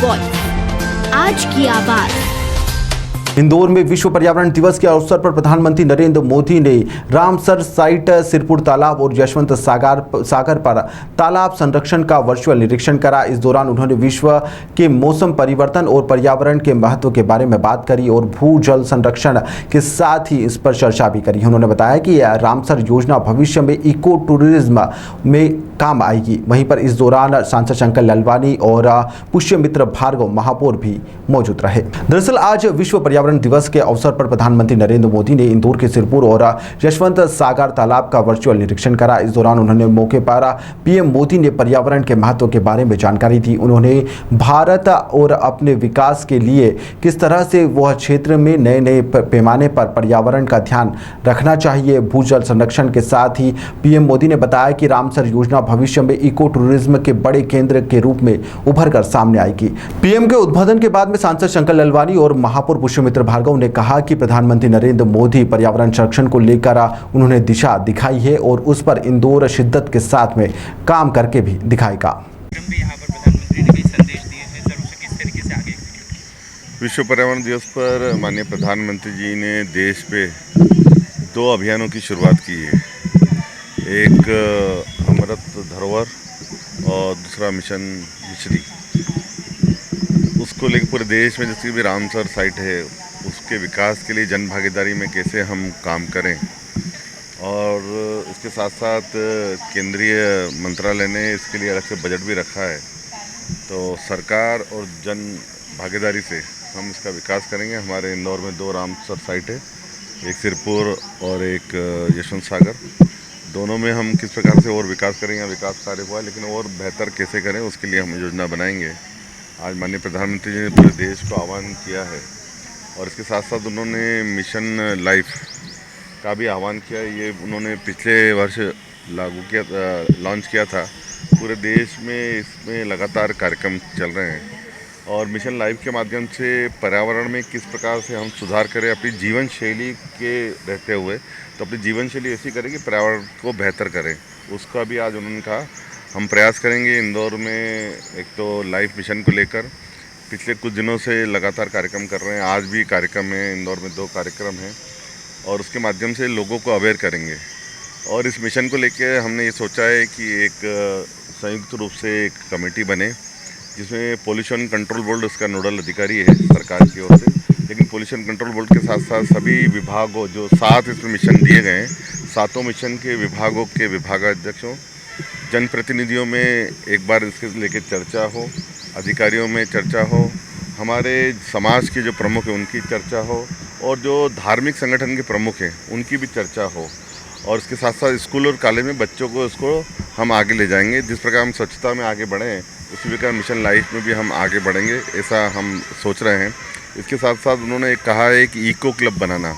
Voice, आज की आवाज। इंदौर में विश्व पर्यावरण दिवस के अवसर पर प्रधानमंत्री नरेंद्र मोदी ने रामसर साइट, सिरपुर तालाब और यशवंत सागर पर तालाब संरक्षण का वर्चुअल निरीक्षण करा। इस दौरान उन्होंने विश्व के मौसम परिवर्तन और पर्यावरण के महत्व के बारे में बात करी और भू जल संरक्षण के साथ ही इस पर चर्चा भी करी। उन्होंने बताया कि रामसर योजना भविष्य में इको टूरिज्म में काम आएगी। वहीं पर इस दौरान सांसद शंकर लालवानी और पुष्यमित्र भार्गव महापौर भी मौजूद रहे। दरअसल आज विश्व पर्यावरण दिवस के अवसर पर प्रधानमंत्री नरेंद्र मोदी ने इंदौर के सिरपुर और यशवंत सागर तालाब का वर्चुअल निरीक्षण करा। इस दौरान उन्होंने मौके पर पीएम मोदी ने पर्यावरण के महत्व के बारे में जानकारी दी। उन्होंने भारत और अपने विकास के लिए किस तरह से वह क्षेत्र में नए नए पैमाने पर पर्यावरण का ध्यान रखना चाहिए। भूजल संरक्षण के साथ ही पीएम मोदी ने बताया कि रामसर योजना भविष्य में इको टूरिज्म के बड़े केंद्र के रूप में उभर कर सामने आएगी। पीएम के उद्बोधन के बाद में सांसद शंकर लालवानी और महापौर पुष्यमित्र भार्गव ने कहा कि प्रधानमंत्री नरेंद्र मोदी पर्यावरण संरक्षण को लेकर उन्होंने दिशा दिखाई है और उस पर इंदौर शिद्दत के साथ में काम करके भी दिखाएगा। विश्व पर्यावरण दिवस पर माननीय प्रधानमंत्री जी ने देश पे 2 अभियानों की शुरुआत की है। एक अमृत धरोहर और दूसरा मिशन मिश्री। उसको लेकर पूरे देश में जितनी भी रामसर साइट है उसके विकास के लिए जन भागीदारी में कैसे हम काम करें, और इसके साथ साथ केंद्रीय मंत्रालय ने इसके लिए अलग से बजट भी रखा है। तो सरकार और जन भागीदारी से हम इसका विकास करेंगे। हमारे इंदौर में 2 रामसर साइट है, एक सिरपुर और एक यशवंत सागर। दोनों में हम किस प्रकार से और विकास करेंगे, विकास कार्य हुआ लेकिन और बेहतर कैसे करें उसके लिए हम योजना बनाएंगे। आज माननीय प्रधानमंत्री जी ने पूरे देश को आह्वान किया है और इसके साथ साथ उन्होंने मिशन लाइफ का भी आह्वान किया। ये उन्होंने पिछले वर्ष लॉन्च किया था। पूरे देश में इसमें लगातार कार्यक्रम चल रहे हैं और मिशन लाइफ के माध्यम से पर्यावरण में किस प्रकार से हम सुधार करें अपनी जीवन शैली के रहते हुए, तो अपनी जीवन शैली ऐसी करें कि पर्यावरण को बेहतर करें। उसका भी आज उन्होंने कहा हम प्रयास करेंगे। इंदौर में एक तो लाइफ मिशन को लेकर पिछले कुछ दिनों से लगातार कार्यक्रम कर रहे हैं। आज भी कार्यक्रम है, इंदौर में 2 कार्यक्रम हैं और उसके माध्यम से लोगों को अवेयर करेंगे। और इस मिशन को लेकर हमने ये सोचा है कि एक संयुक्त रूप से एक कमेटी बने जिसमें पोल्यूशन कंट्रोल बोर्ड उसका नोडल अधिकारी है सरकार की ओर से, लेकिन पोल्यूशन कंट्रोल बोर्ड के साथ साथ सभी विभागों जो 7 इसमें मिशन दिए गए हैं, 7 मिशन के विभागों के विभागाध्यक्षों, जनप्रतिनिधियों में एक बार इसके लेकर चर्चा हो, अधिकारियों में चर्चा हो, हमारे समाज के जो प्रमुख हैं उनकी चर्चा हो और जो धार्मिक संगठन के प्रमुख हैं उनकी भी चर्चा हो। और इसके साथ साथ स्कूल और कॉलेज में बच्चों को इसको हम आगे ले जाएंगे। जिस प्रकार हम स्वच्छता में आगे बढ़ें उसी प्रकार मिशन लाइफ में भी हम आगे बढ़ेंगे, ऐसा हम सोच रहे हैं। इसके साथ साथ उन्होंने कहा है कि इको क्लब बनाना,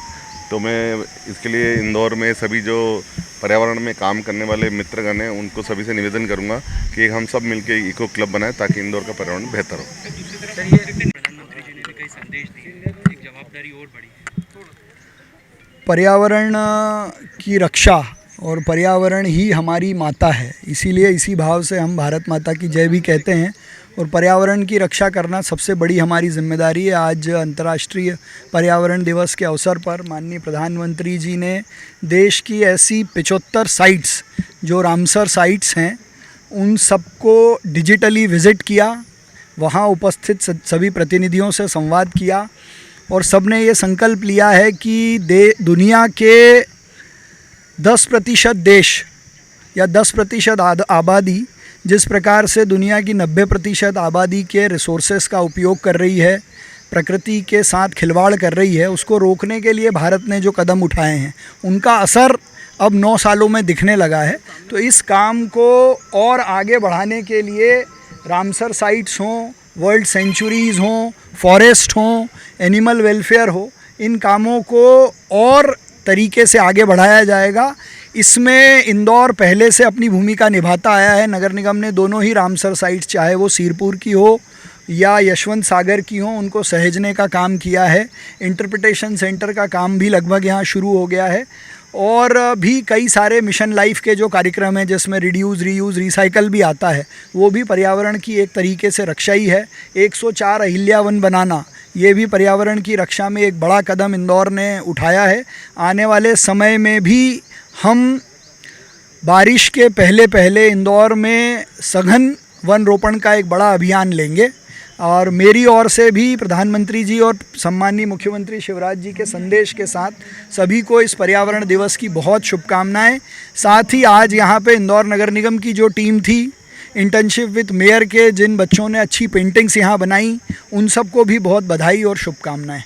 तो मैं इसके लिए इंदौर में सभी जो पर्यावरण में काम करने वाले मित्रगण हैं उनको सभी से निवेदन करूंगा कि हम सब मिलकर इको क्लब बनाएं ताकि इंदौर का पर्यावरण बेहतर हो। प्रधानमंत्री जी ने कई संदेश दिए, एक जवाबदारी और बढ़ी। पर्यावरण की रक्षा और पर्यावरण ही हमारी माता है, इसीलिए इसी भाव से हम भारत माता की जय भी कहते हैं और पर्यावरण की रक्षा करना सबसे बड़ी हमारी जिम्मेदारी है। आज अंतर्राष्ट्रीय पर्यावरण दिवस के अवसर पर माननीय प्रधानमंत्री जी ने देश की ऐसी 75 साइट्स जो रामसर साइट्स हैं उन सबको डिजिटली विज़िट किया, वहाँ उपस्थित सभी प्रतिनिधियों से संवाद किया और सब ने ये संकल्प लिया है कि दुनिया के 10% देश या 10% आबादी जिस प्रकार से दुनिया की 90% आबादी के रिसोर्सेस का उपयोग कर रही है, प्रकृति के साथ खिलवाड़ कर रही है, उसको रोकने के लिए भारत ने जो कदम उठाए हैं उनका असर अब 9 सालों में दिखने लगा है। तो इस काम को और आगे बढ़ाने के लिए रामसर साइट्स हों, वर्ल्ड सेंचुरीज़ हों, फॉरेस्ट हों, एनिमल वेलफेयर हो, इन कामों को और तरीके से आगे बढ़ाया जाएगा। इसमें इंदौर पहले से अपनी भूमिका निभाता आया है। नगर निगम ने दोनों ही रामसर साइट्स, चाहे वो सिरपुर की हो या यशवंत सागर की हो, उनको सहेजने का काम किया है। इंटरप्रिटेशन सेंटर का काम भी लगभग यहाँ शुरू हो गया है और भी कई सारे मिशन लाइफ के जो कार्यक्रम हैं जिसमें रिड्यूस रीयूज़ रिसाइकल भी आता है, वो भी पर्यावरण की एक तरीके से रक्षा ही है। 104 अहिल्या वन बनाना, ये भी पर्यावरण की रक्षा में एक बड़ा कदम इंदौर ने उठाया है। आने वाले समय में भी हम बारिश के पहले पहले इंदौर में सघन वन रोपण का एक बड़ा अभियान लेंगे। और मेरी ओर से भी प्रधानमंत्री जी और सम्माननीय मुख्यमंत्री शिवराज जी के संदेश के साथ सभी को इस पर्यावरण दिवस की बहुत शुभकामनाएं। साथ ही आज यहाँ पे इंदौर नगर निगम की जो टीम थी इंटर्नशिप विद मेयर के, जिन बच्चों ने अच्छी पेंटिंग्स यहाँ बनाई, उन सबको भी बहुत बधाई और शुभकामनाएं।